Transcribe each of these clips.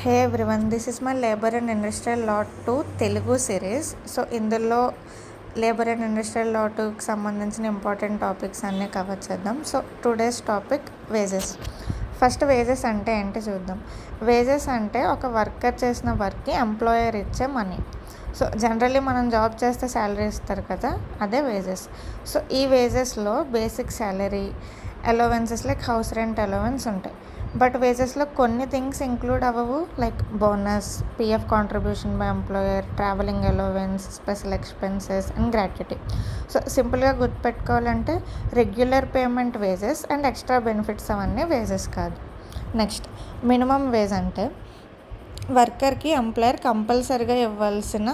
Hey everyone, this is my labour and industrial law 2 Telugu series. So ఇందులో labour and industrial లా 2కి సంబంధించిన important topics అన్నీ cover చేద్దాం. So today's topic wages. First wages అంటే ఏంటి చూద్దాం. వేజెస్ అంటే ఒక వర్కర్ చేసిన వర్క్కి ఎంప్లాయర్ ఇచ్చే మనీ. సో జనరల్లీ మనం జాబ్ చేస్తే శాలరీ ఇస్తారు కదా, అదే వేజెస్. సో ఈ వేజెస్లో basic salary, allowances like house rent allowance ఉంటాయి. బట్ వేజెస్లో కొన్ని థింగ్స్ ఇంక్లూడ్ అవ్వవు, like bonus, PF contribution by employer, travelling allowance, special expenses and gratuity. So సింపుల్గా గుర్తుపెట్టుకోవాలంటే regular payment wages and extra benefits అవన్నీ wages కాదు. నెక్స్ట్ మినిమం వేజ్ అంటే వర్కర్కి ఎంప్లాయర్ కంపల్సరీగా ఇవ్వాల్సిన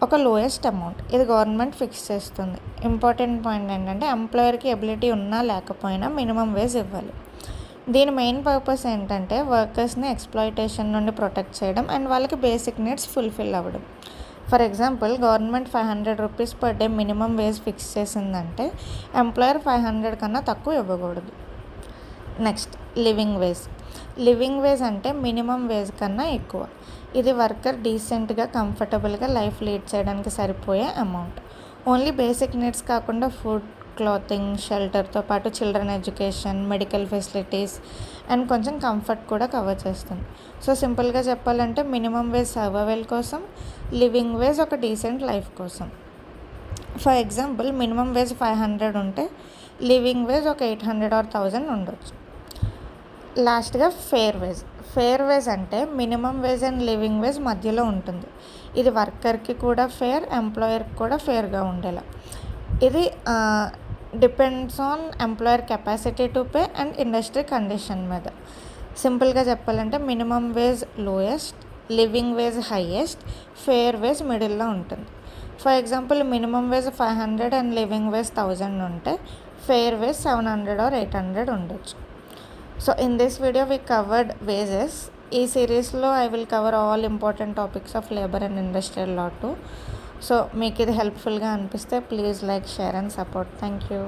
ఒక లోయెస్ట్ అమౌంట్. ఇది గవర్నమెంట్ ఫిక్స్ చేస్తుంది. ఇంపార్టెంట్ పాయింట్ ఏంటంటే ఎంప్లాయర్కి ఎబిలిటీ ఉన్నా లేకపోయినా మినిమం వేజ్ ఇవ్వాలి. దీని మెయిన్ పర్పస్ ఏంటంటే వర్కర్స్ని ఎక్స్ప్లాయిటేషన్ నుండి ప్రొటెక్ట్ చేయడం అండ్ వాళ్ళకి బేసిక్ నీడ్స్ ఫుల్ఫిల్ అవ్వడం. For example, government 500 rupees per day minimum wage fix చేసిందంటే ఎంప్లాయర్ 500 కన్నా తక్కువ ఇవ్వకూడదు. Next living wage. Living wage అంటే మినిమం వేజ్ కన్నా ఎక్కువ. ఇది వర్కర్ డీసెంట్గా, కంఫర్టబుల్గా లైఫ్ లీడ్ చేయడానికి సరిపోయే అమౌంట్. ఓన్లీ బేసిక్ నీడ్స్ కాకుండా ఫుడ్, క్లాతింగ్, షెల్టర్తో పాటు children education, medical facilities and కొంచెం కంఫర్ట్ కూడా కవర్ చేస్తుంది. సో సింపుల్గా చెప్పాలంటే మినిమం వేజ్ సర్వైవల్ కోసం, లివింగ్ వేజ్ ఒక డీసెంట్ లైఫ్ కోసం. ఫర్ ఎగ్జాంపుల్, మినిమం వేజ్ 500 ఉంటే లివింగ్ వేజ్ ఒక 800 or 1000 ఉండొచ్చు. లాస్ట్గా ఫెయిర్ వేజ్. ఫెయిర్ వేజ్ అంటే minimum wage and living wage మధ్యలో ఉంటుంది. ఇది వర్కర్కి కూడా ఫెయిర్, ఎంప్లాయర్కి కూడా ఫెయిర్గా ఉండేలా. ఇది depends on employer capacity to pay and industry condition మీద. సింపుల్గా చెప్పాలంటే minimum wage lowest, living wage highest, fair wage మిడిల్లో ఉంటుంది. For example, minimum wage 500 and living wage 1000 ఉంటే ఫెయిర్ వేజ్ 700 or 800 ఉండొచ్చు. So in this video we covered wages. ఈ సిరీస్లో I will cover all important topics of labour and industrial law 2. So మీకు ఇది హెల్ప్ఫుల్గా అనిపిస్తే please like, share and support. Thank you.